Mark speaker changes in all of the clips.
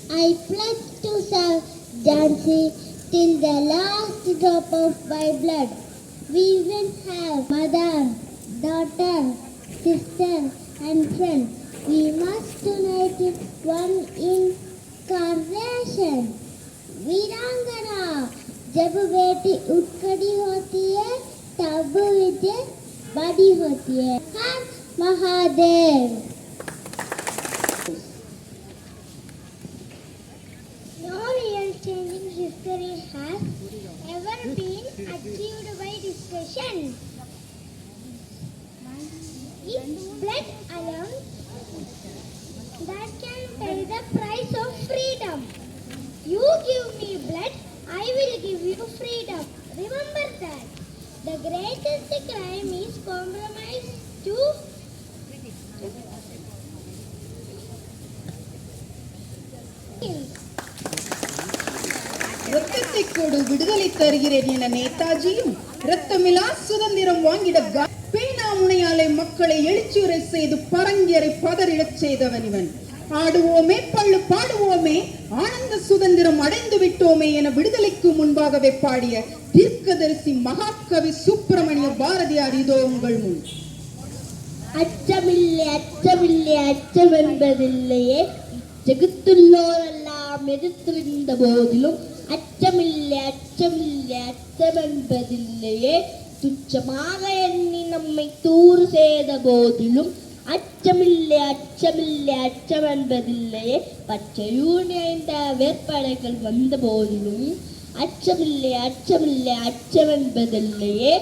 Speaker 1: I pledge to serve Jhansi till the last drop of my blood. We will have mother, daughter, sister and friend. We must unite it one incarnation. वीरांगना जब बेटी उठ खड़ी होती है तब विजय बड़ी होती है। हर Mahadev. No real change in history has ever been achieved by discussion. It's blood alone that can pay the price of freedom. You give me blood, I will give you freedom. Remember that. The greatest crime is compromise to kill.
Speaker 2: ரத்தத்தை கொடு விடுதலை தருகிறேன் என நேதாஜியும் ரத்தமில்லா சுதந்திரம் வாங்கிட பேனா முனையாலே மக்களை எழுச்சியுரை செய்து பரங்கியரை பதறிடச் செய்தவன் இவன். ஆடுவோமே பள்ளு பாடுவோமே ஆனந்த சுதந்திரம் அடைந்து விட்டோமே என விடுதலைக்கு முன்பாகவே பாடிய தீர்க்கதரிசி மகாகவி சுப்பிரமணிய பாரதியார் இதோ உங்கள் முன்.
Speaker 1: அச்சமில்லை அச்சமில்லை அச்சம் என்பதில்லையே ஜெகத்துள்ளோரெல்லாம் எதிர்த்திருந்த போதிலும் அச்சமில்லை அச்சமில்லை அச்சம் என்பதில்லையே துச்சமாக எண்ணி நம்மை தூறு செய்த போதிலும் அச்சமில்லை அச்சமில்லை அச்சம் என்பதில்லையே பச்சையூனியந்த வேட்பாளர்கள் வந்த போதிலும் அச்சமில்லை அச்சமில்லை அச்சம் என்பதில்லையே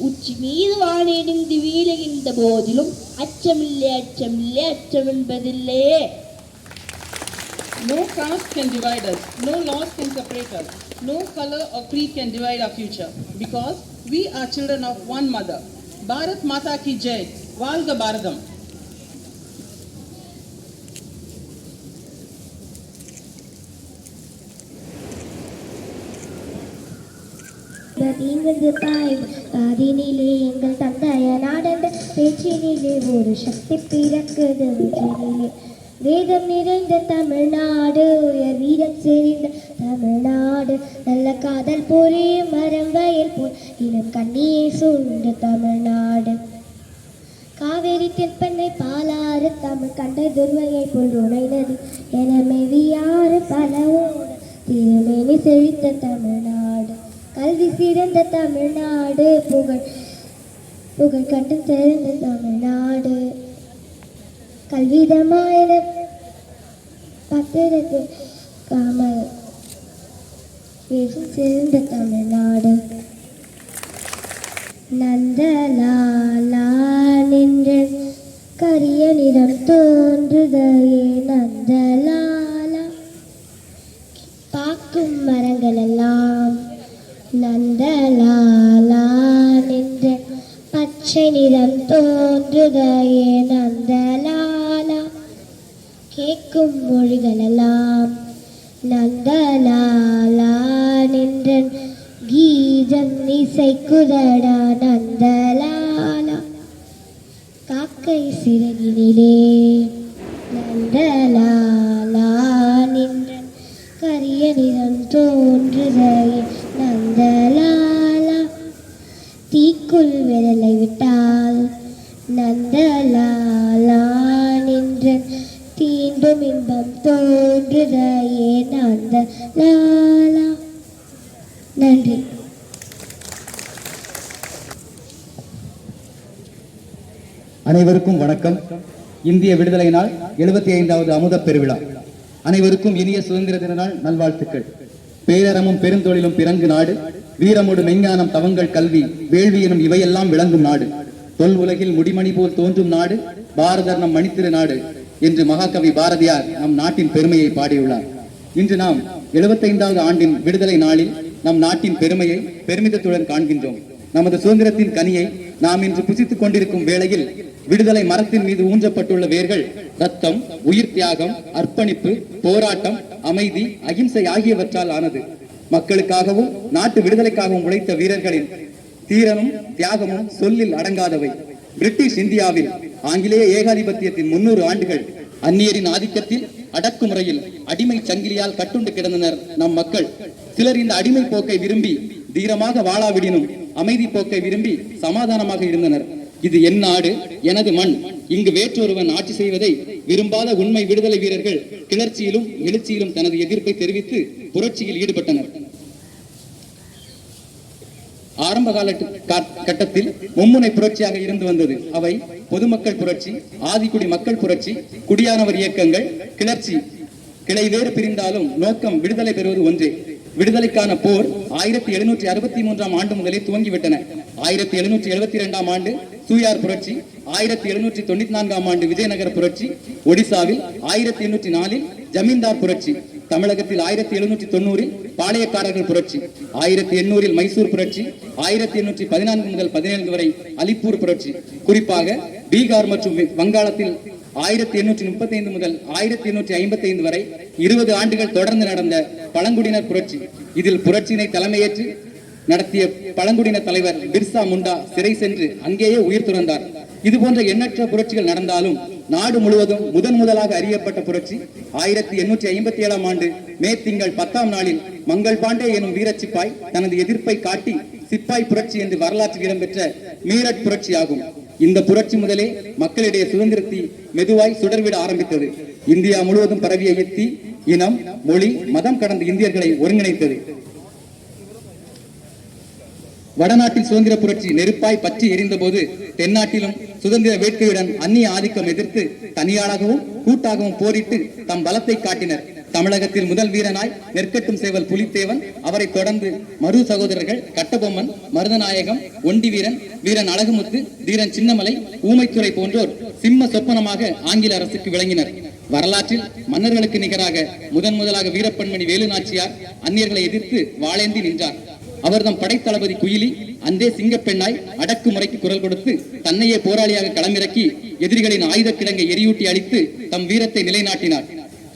Speaker 1: உச்சி மீது வானிடிந்து வீழுகின்ற போதிலும் அச்சமில்லை அச்சமில்லை அச்சம் என்பதில்லையே.
Speaker 2: No caste can divide us, no laws can separate us, no color or creed can divide our future, because we are children of one mother. Bharat Mata ki Jai, Valga Bharadam.
Speaker 1: காதினிலே எங்கள் தந்தைய நாடென்ற பேச்சினிலே ஒரு சக்தி பிறக்குது வெற்றினிலே. வேதம் நிறைந்த தமிழ்நாடு உயர் வீரம் செறிந்த தமிழ்நாடு நல்ல கள்ள காதல் போரே மரம் வயல் போல் இளம் கண்ணியை சூழ்ந்த தமிழ்நாடு. காவேரி தென்பெண்ணை பாலாறு தமிழ் கண்ட துர்வையை போல் ருணை நதி என மெவியாறு பலவோடு திருமேனி செழித்த தமிழ்நாடு. கல்வி சிறந்த தமிழ்நாடு, புகழ் புகழ் கண்டு சிறந்த தமிழ்நாடு. கல்விதமாயிர பத்திரத்து காமல் பேசும் சிறந்த தமிழ்நாடு. நந்தலாலா நின்ற கரிய நிறம் தோன்றுதையே நந்தலாலா. பாக்கும் மரங்களெல்லாம் நந்தலாலா நின்ற பச்சை நிறம் தோன்றுதையே நந்தலாலா. கேட்கும் மொழிகளெல்லாம் நந்தலாலா நின்ற கீதம் இசைக்குதடா நந்தலாலா. காக்கை சிறகினிலே நந்தலாலா நின்ற கரிய நிறம் தோன்றுதையே நந்தலாலா. தீக்குள் விரலை விட்டால் நந்தலாலா நின்ற தீண்டும் இன்பம் தோன்றுதையே நந்தலாலா. நன்றி.
Speaker 3: அனைவருக்கும் வணக்கம். இந்திய விடுதலை நாள் 75வது அமுத பெருவிழா. அனைவருக்கும் இனிய சுதந்திர தின நாள் நல்வாழ்த்துக்கள். பேரறமும் பெருந்தொழிலும் பிறங்கு நாடு, வீரமோடு மெஞ்ஞானம் தவங்கள் கல்வி வேள்வி எனும் இவையெல்லாம் விளங்கும் நாடு, தொல் உலகில் முடிமணி போல் தோன்றும் நாடு, பாரதர் நம் மணித்திரு நாடு என்று மகாகவி பாரதியார் நம் நாட்டின் பெருமையை பாடியுள்ளார். இன்று நாம் 75வது ஆண்டின் விடுதலை நாளில் நம் நாட்டின் பெருமையை பெருமிதத்துடன் காண்கின்றோம். நமது சுதந்திரத்தின் கனியை நாம் இன்று புசித்துக் கொண்டிருக்கும் வேளையில் விடுதலை மரத்தின் மீது ஊன்றப்பட்டுள்ள வேர்கள் ரத்தம், உயிர் தியாகம், அர்ப்பணிப்பு, போராட்டம், அமைதி, அகிம்சை ஆகியவற்றால் ஆனது. மக்களுக்காகவும் நாட்டு விடுதலைக்காகவும் உழைத்த வீரர்களின் தீரனும் தியாகமும் சொல்லில் அடங்காதவை. பிரிட்டிஷ் இந்தியாவில் ஆங்கிலேய ஏகாதிபத்தியத்தின் 300 ஆண்டுகள் அந்நியரின் ஆதிக்கத்தில் அடக்குமுறையில் அடிமை சங்கிலியால் கட்டுண்டு கிடந்தனர் நம் மக்கள். சிலர் இந்த அடிமை போக்கை விரும்பி தீரமாக வாழாவிடினும் அமைதி போக்கை விரும்பி சமாதானமாக இருந்தனர். இது என் நாடு, எனது மண், இங்கு வேற்றொருவன் ஆட்சி செய்வதை விரும்பாத உண்மை விடுதலை வீரர்கள் கிளர்ச்சியிலும் எழுச்சியிலும் தனது எதிர்ப்பை தெரிவித்து புரட்சியில் ஈடுபட்டனர். ஆரம்ப கால கட்டத்தில் மும்முனை புரட்சியாக இருந்து வந்தது. அவை பொதுமக்கள் புரட்சி, ஆதிக்குடி மக்கள் புரட்சி, குடியானவர் இயக்கங்கள், கிளர்ச்சி. கிளை வேறு பிரிந்தாலும் நோக்கம் விடுதலை பெறுவது ஒன்றே. விடுதலைக்கான போர் 1763ஆம் ஆண்டு முதலே துவங்கிவிட்டன. 1772ஆம் ஆண்டு சூயார் புரட்சி, 1794ஆம் ஆண்டு விஜயநகர புரட்சி, ஒடிசாவில் 1804இல் ஜமீன்தார் புரட்சி, தமிழகத்தில் 1790இல் பாளையக்காரர்கள் புரட்சி, 1800இல் மைசூர் புரட்சி, 1814 முதல் 17 வரை அலிப்பூர் புரட்சி. குறிப்பாக பீகார் மற்றும் வங்காளத்தில் 1835 முதல் 1855 வரை 20 ஆண்டுகள் தொடர்ந்து நடந்த பழங்குடியினர் புரட்சி. இதில் புரட்சியினை தலைமையேற்று நடத்திய பழங்குடியின தலைவர் பிர்சா முண்டா சிறை சென்று அங்கேயே உயிர் துறந்தார். இது போன்ற எண்ணற்ற புரட்சிகள் நடந்தாலும் நாடு முழுவதும் முதலாக அறியப்பட்ட புரட்சி 1857ஆம் ஆண்டு மே திங்கள் 10ஆம் நாளில் மங்கள் பாண்டே எனும் வீரச்சிப்பாய் தனது எதிர்ப்பை காட்டி சிப்பாய் புரட்சி என்று வரலாற்றில் இடம்பெற்ற மீரட் புரட்சி ஆகும். இந்த புரட்சி முதலே மக்களிடையே சுதந்திரத்தை மெதுவாய் சுடர்விட ஆரம்பித்தது. இந்தியா முழுவதும் பரவிய எத்தி இனம், மொழி, மதம் கடந்த இந்தியர்களை ஒருங்கிணைத்தது. வடநாட்டில் சுதந்திர புரட்சி நெருப்பாய் பற்றி எரிந்த போது தென்னாட்டிலும் சுதந்திர வேட்கையுடன் அந்நிய ஆதிக்கம் எதிர்த்து தனியாளாகவும் கூட்டாகவும் போரிட்டு தம் பலத்தை காட்டினர். தமிழகத்தில் முதல் வீரனாய் நெற்கட்டும் சேவல் புலித்தேவன், அவரை தொடர்ந்து மரு சகோதரர்கள் கட்டபொம்மன், மருதநாயகம், ஒண்டி வீரன், வீரன் அழகுமுத்து, தீரன் சின்னமலை, ஊமைத்துறை போன்றோர் சிம்ம சொப்பனமாக ஆங்கில அரசுக்கு விளங்கினர். வரலாற்றில் மன்னர்களுக்கு நிகராக முதலாக வீரப்பன்மணி வேலு நாச்சியார் அந்நியர்களை எதிர்த்து வாளேந்தி நின்றார். அவர்தம் படைத்தளபதி குயிலி அந்தே சிங்கப்பெண்ணாய் அடக்குமுறைக்கு குரல் கொடுத்து தன்னையே போராளியாக களமிறக்கி எதிரிகளின் ஆயுத கிடங்கை எரியூட்டி அளித்து தம் வீரத்தை நிலைநாட்டினார்.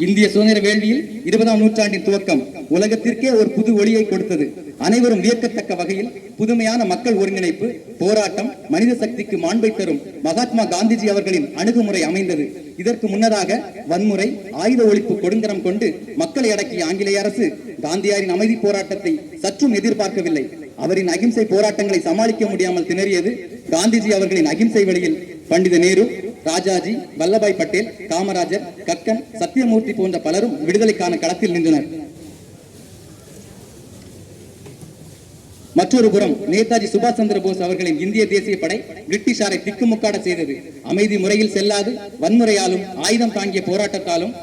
Speaker 3: இந்திய சுதந்திர வேள்வியில் 20ஆம் நூற்றாண்டின் துவக்கம் உலகத்திற்கே ஒரு புது ஒளியை கொடுத்தது. அனைவரும் வியக்கத்தக்க வகையில் புதுமையான மக்கள் ஒருங்கிணைப்பு, போராட்டம், மனித சக்திக்கு மாண்பை தரும் மகாத்மா காந்திஜி அவர்களின் அணுகுமுறை அமைந்தது. இதற்கு முன்னதாக வன்முறை, ஆயுத ஒழிப்பு கொடுங்கரம் கொண்டு மக்களை அடக்கிய ஆங்கிலேய அரசு காந்தியாரின் அமைதி போராட்டத்தை சற்றும் எதிர்பார்க்கவில்லை. அவரின் அகிம்சை போராட்டங்களை சமாளிக்க முடியாமல் திணறியது. காந்திஜி அவர்களின் அகிம்சை வழியில் பண்டித நேரு, ராஜாஜி, வல்லபாய் பட்டேல், காமராஜர், கக்கன், சத்தியமூர்த்தி போன்ற பலரும் விடுதலைக்கான களத்தில் நின்றனர். மற்றொரு புறம் நேதாஜி சுபாஷ் சந்திர போஸ் அவர்களின் இந்திய தேசிய படை பிரிட்டிஷாரை திக்குமுக்காட செய்தது. அமைதி முறையில் செல்லாது வன்முறையாலும் ஆயுதம் தாங்கிய போராட்டத்தாலும்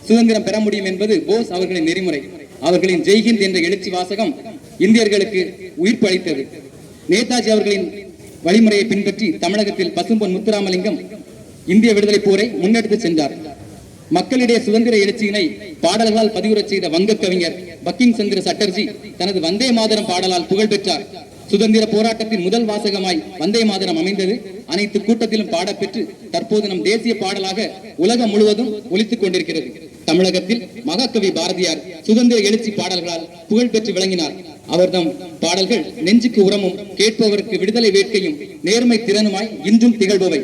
Speaker 3: சுதந்திரம் பெற முடியும் என்பது போஸ் அவர்களின் நெறிமுறை. அவர்களின் ஜெய்ஹிந்த் என்ற எழுச்சி வாசகம் இந்தியர்களுக்கு உயிர்ப்பு அளித்தது. நேதாஜி அவர்களின் வழிமுறையை பின்பற்றி தமிழகத்தில் பசும்பொன் முத்துராமலிங்கம் இந்திய விடுதலை போரை முன்னெடுத்து சென்றார். மக்களிடையே சுதந்திர எழுச்சியினை பாடல்களால் பதிவுறச் செய்த வங்க கவிஞர் பக்கிங் சந்திர சட்டர்ஜி தனது வந்தே மாதரம் பாடலால் புகழ் பெற்றார். சுதந்திர போராட்டத்தின் முதல் வாசகமாய் வந்தே மாதரம் அமைந்தது. அனைத்து கூட்டத்திலும் பாடப்பெற்று தற்போது நம் தேசிய பாடலாக உலகம் முழுவதும் ஒலித்துக் கொண்டிருக்கிறது. தமிழகத்தில் மகாகவி பாரதியார் சுதந்திர எழுச்சி பாடல்களால் புகழ் பெற்று விளங்கினார். அவர்தம் பாடல்கள் நெஞ்சுக்கு உரமும் கேட்பவருக்கு விடுதலை வேட்கையும் நேர்மை திறனுமாய் இன்றும் திகழ்பவை.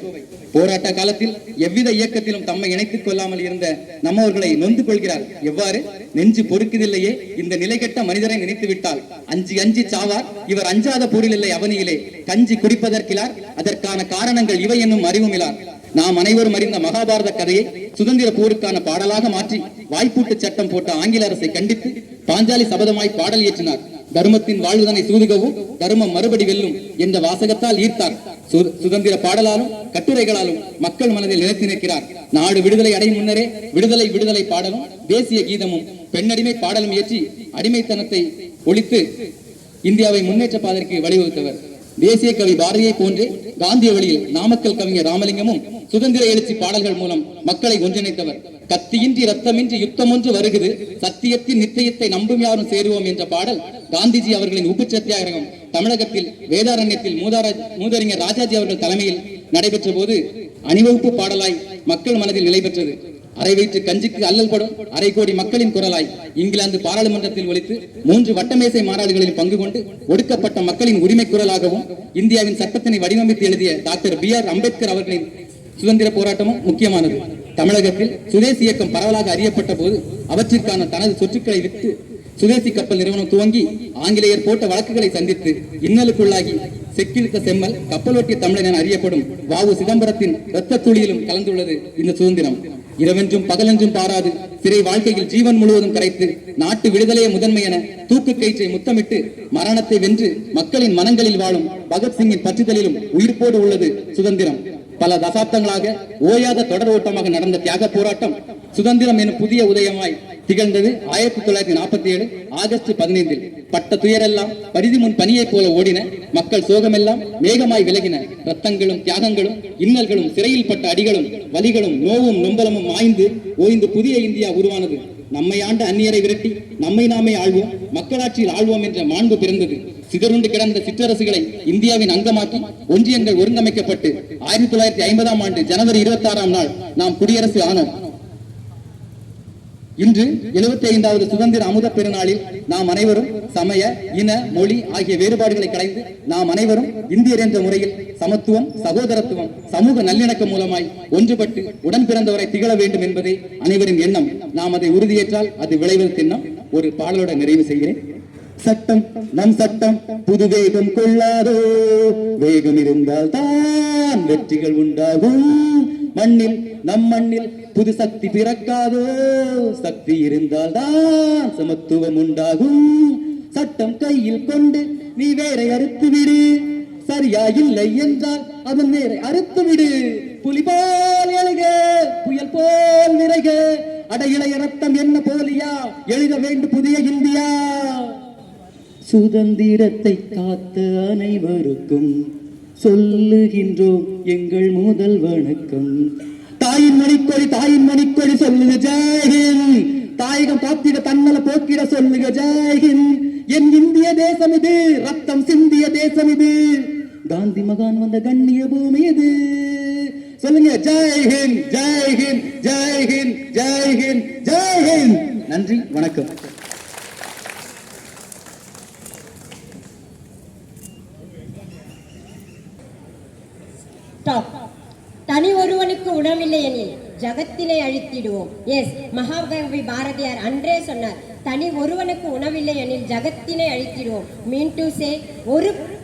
Speaker 3: போராட்ட காலத்தில் எவ்வித இயக்கத்திலும் தம்மை இணைத்துக் கொள்ளாமல் இருந்த நம்மவர்களை நொந்து கொள்கிறார். எவ்வாறு? நெஞ்சு பொறுக்குதில்லையே இந்த நிலைகெட்ட மனிதரை நினைத்து விட்டால் அஞ்சி அஞ்சி சாவார் இவர் அஞ்சாத போரில் இல்லை அவனியிலே கஞ்சி குடிப்பதற்கிலார் அதற்கான காரணங்கள் இவை என்னும் அறிவுமிலார். நாம் அனைவரும் அறிந்த மகாபாரத கதையை சுதந்திர போருக்கான பாடலாக மாற்றி வாய்ப்பூட்டு சட்டம் போட்ட ஆங்கில அரசை கண்டித்து பாஞ்சாலி சபதமாய் பாடல் இயற்றினார். தர்மத்தின் வாழ்வுதனை சூதுகவும் தர்மம் மறுபடி வெல்லும் என்ற வாசகத்தால் ஈர்த்தார். சுதந்திர பாடலாலும் கட்டுரைகளாலும் மக்கள் மனதில் நிலைத்து நிற்கிறார். நாடு விடுதலை அடையும் முன்னரே விடுதலை விடுதலை பாடலும் தேசிய கீதமும் பெண்ணடிமை பாடலும் இயற்றி அடிமைத்தனத்தை ஒழித்து இந்தியாவை முன்னேற்ற பாதைக்கு வழிவகுத்தவர். தேசிய கவி பாரதியை போன்றே காந்திய வழியில் நாமக்கல் கவிஞர் ராமலிங்கமும் சுதந்திர எழுச்சி பாடல்கள் மூலம் மக்களை ஒன்றிணைத்தவர். கத்தியின்றி ரத்தமின்றி யுத்தம் ஒன்று வருகிறது சத்தியத்தின் நித்தியத்தை நம்பும் யாரும் சேருவோம் என்ற பாடல் காந்திஜி அவர்களின் உப்பு சத்தியாகிரகம் தமிழகத்தில் வேதாரண்யத்தில் மூதறிஞர் ராஜாஜி அவர்கள் தலைமையில் நடைபெற்ற போது அணிவகுப்பு பாடலாய் மக்கள் மனதில் நிலை பெற்றது. அரை வயிற்று கஞ்சிக்கு அல்லல் படும் அரை கோடி மக்களின் குரலாய் இங்கிலாந்து பாராளுமன்றத்தில் ஒலித்து 3 வட்டமேசை மாநாடுகளில் பங்கு கொண்டு ஒடுக்கப்பட்ட மக்களின் உரிமை குரலாகவும் இந்தியாவின் சட்டத்தினை வடிவமைத்து எழுதிய டாக்டர் BR அம்பேத்கர் அவர்களின் சுதந்திர போராட்டமும் முக்கியமானது. தமிழகத்தில் சுதேசி இயக்கம் பரவலாக அறியப்பட்ட போது அவற்றிற்கான தனது சொற்றுக்களை விட்டு சுதேசி கப்பல் நிறுவனம் துவங்கி ஆங்கிலேயர் போட்ட வழக்குகளை சந்தித்து இன்னலுக்குள்ளாகி செக்கிழுத்த செம்மல் கப்பலோட்டிய தமிழன் என அறியப்படும் வாவு சிதம்பரத்தின் இரத்த துளியிலும் கலந்துள்ளது இந்த சுதந்திரம். இரவென்றும் பகலென்றும் பாராது சிறை வாழ்க்கையில் ஜீவன் முழுவதும் கரைத்து நாட்டு விடுதலையே முதன்மை என தூக்கு கயிற்றை முத்தமிட்டு மரணத்தை வென்று மக்களின் மனங்களில் வாழும் பகத்சிங்கின் பற்றுதலிலும் உயிர்ப்போடு உள்ளது சுதந்திரம். பல தசாப்தங்களாக ஓயாத தொடர் ஓட்டமாக நடந்த தியாக போராட்டம் சுதந்திரம் எனும் புதிய உதயமாய் திகழ்ந்தது 1947 ஆகஸ்ட் 15. பட்ட துயரெல்லாம் பரிதி முன் பனியை போல ஓடின. மக்கள் சோகமெல்லாம் மேகமாய் விலகின. ரத்தங்களும் தியாகங்களும் இன்னல்களும் சிறையில் பட்ட அடிகளும் வலிகளும் நோவும் நொம்பலமும் ஆய்ந்து ஓய்ந்து புதிய இந்தியா உருவானது. நம்மை ஆண்ட அந்நியரை விரட்டி நம்மை நாமே ஆழ்வோம் மக்களாட்சியில் ஆழ்வோம் என்ற மாண்பு பிறந்தது. சிதறுண்டு கிடந்த சிற்றரசுகளை இந்தியாவின் அங்கமாக்கி ஒன்றியங்கள் ஒருங்கமைக்கப்பட்டு 1950ஆம் ஆண்டு ஜனவரி 26ஆம் நாள் நாம் குடியரசு ஆனோம். இன்று 75வது சுதந்திர அமுத பெருநாளில் நாம் அனைவரும் சமய இன மொழி ஆகிய வேறுபாடுகளை களைந்து நாம் அனைவரும் இந்தியர் என்ற முறையில் சமத்துவம் சகோதரத்துவம் சமூக நல்லிணக்கம் மூலமாய் ஒன்றுபட்டு உடன் பிறந்தவரை திகழ வேண்டும் என்பதே அனைவரின் எண்ணம். நாம் அதை உறுதியேற்றால் அது விளைவது திண்ணம். ஒரு பாடலோட நிறைவு செய்கிறேன். சட்டம் நம் சட்டம் புது வேகம் கொள்ளாதோ வேகம் இருந்தால் தான் வெற்றிகள் உண்டாகும். மண்ணில் நம் மண்ணில் புது சக்தி பிறக்காதோ சக்தி இருந்தால் தான் சமத்துவம் உண்டாகும். சட்டம் கையில் கொண்டு நீ வேரை அறுத்து விடு சரியா இல்லை என்றால் அதன் வேரை அறுத்து விடு. புலி போல் எழுக புயல் போல் விரைக அட இளைய ரத்தம் என்ன போலியா எழுத வேண்டும் புதிய இந்தியா. சுதந்திரத்தை காத்த அனைவருக்கும் சொல்லுகின்றோம் எங்கள் முதல் வணக்கம். தாயின் மணிக்கொடி சொல்லுக ஜெய்ஹிந்த். தாயகம் காத்திட தன்னல போக்கிட சொல்லுக ஜெய்ஹிந்த். என் இந்திய தேசம் இது ரத்தம் சிந்திய தேசம் இது காந்தி மகான் வந்த கண்ணிய பூமி இது. சொல்லுங்க ஜெய்ஹிந்த் ஜெய்ஹிந்த் ஜெய்ஹிந்த் ஜெய்ஹிந்த் ஜெய்ஹிந்த். நன்றி வணக்கம்.
Speaker 4: ஜகத்தினை அழித்திடுவோம். எஸ், மகாகவி பாரதியார் அன்றே சொன்னார், தனி ஒருவனுக்கு உணவில்லை எனில் ஜகத்தினை அழித்திடுவோம். மீன் டு சே,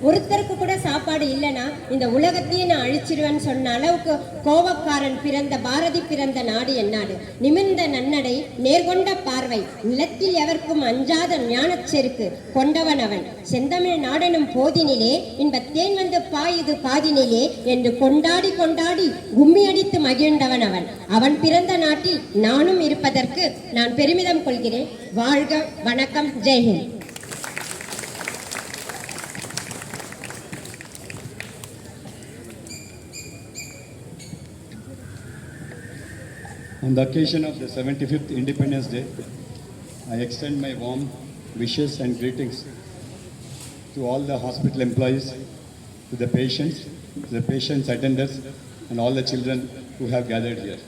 Speaker 4: ஒருத்தருக்கு கூட சாப்பாடு இல்லைன்னா இந்த உலகத்தையே நான் அழிச்சிடுவேன்னு சொன்ன அளவுக்கு கோபக்காரன் பிறந்த பாரதி பிறந்த நாடு என்னாடு. நிமிர்ந்த நன்னடை, நேர்கொண்ட பார்வை, நிலத்தில் எவர்க்கும் அஞ்சாத ஞானச் செருக்கு கொண்டவன் அவன். செந்தமிழ் நாடெனும் போதினிலே இன்பத்தேன் வந்து பாயுது காதினிலே என்று கொண்டாடி கொண்டாடி கும்மி அடித்து மகிழ்ந்தவன் அவன். அவன் பிறந்த நாட்டில் நானும் இருப்பதற்கு நான் பெருமிதம் கொள்கிறேன். வாழ்க, வணக்கம், ஜெய்ஹிந்த்.
Speaker 5: On the occasion of the 75th Independence Day, I extend my warm wishes and greetings to all the hospital employees, to the patients' attendants, and all the children who have gathered here.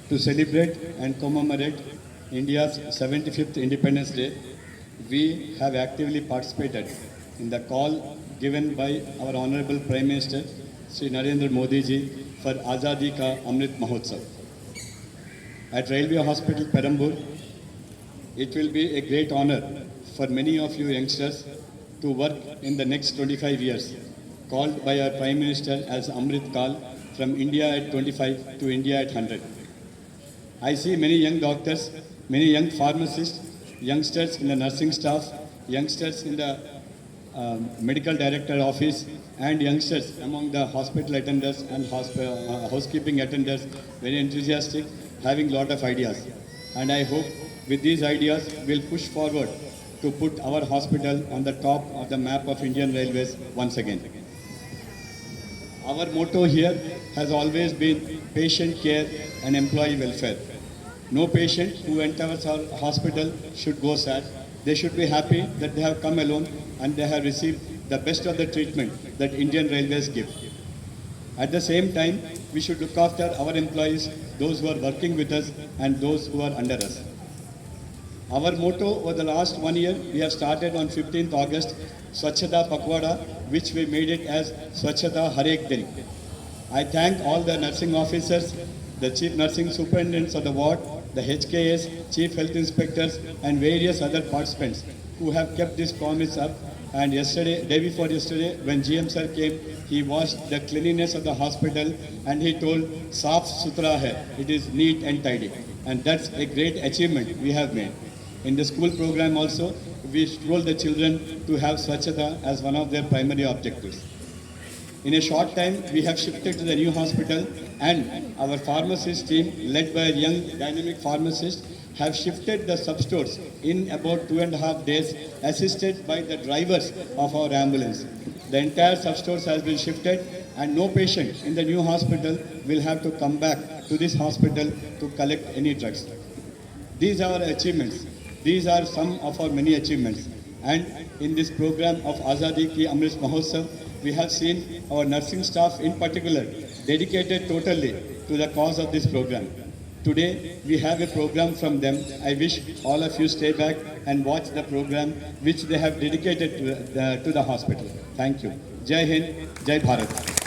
Speaker 5: To celebrate and commemorate India's 75th Independence Day, we have actively participated in the call given by our Honorable Prime Minister, Sri Narendra Modi ji, for Azadi Ka Amrit Mahotsav. At Railway Hospital, Perambur, it will be a great honor for many of you youngsters to work in the next 25 years, called by our Prime Minister as Amrit Kal, from India at 25 to India at 100. I see many young doctors, many young pharmacists, youngsters in the nursing staff, youngsters in the medical director office, and youngsters among the hospital attendants and housekeeping attendants, very enthusiastic, having lot of ideas. And I hope with these ideas we'll push forward to put our hospital on the top of the map of Indian Railways once again. Our motto here has always been patient care and employee welfare. No patient who enters our hospital should go sad. They should be happy that they have come alone and they have received the best of the treatment that Indian Railways give. At the same time, we should look after our employees, those who are working with us and those who are under us. Our motto over the last 1 year, we have started on 15th August, Swachhata Pakwada, which we made it as Swachhata Har Ek Din. I thank all the nursing officers, the chief nursing superintendents of the ward, the HKS, chief health inspectors, and various other participants who have kept this promise up. And yesterday, day before yesterday, when GM sir came, he watched the cleanliness of the hospital and he told, "Saaf suthra hai, it is neat and tidy." And that's a great achievement we have made. In the school program also, we told the children to have Swachhata as one of their primary objectives. In a short time, we have shifted to the new hospital and our pharmacist team, led by a young dynamic pharmacist, have shifted the sub-stores in about 2.5 days, assisted by the drivers of our ambulance. The entire sub-stores has been shifted and no patient in the new hospital will have to come back to this hospital to collect any drugs. These are our achievements. These are some of our many achievements. And in this program of Azadi Ki Amrit Mahotsav, we have seen our nursing staff in particular dedicated totally to the cause of this program. Today, we have a program from them. I wish all of you stay back and watch the program which they have dedicated to the hospital. Thank you. Jai Hind, Jai Bharat.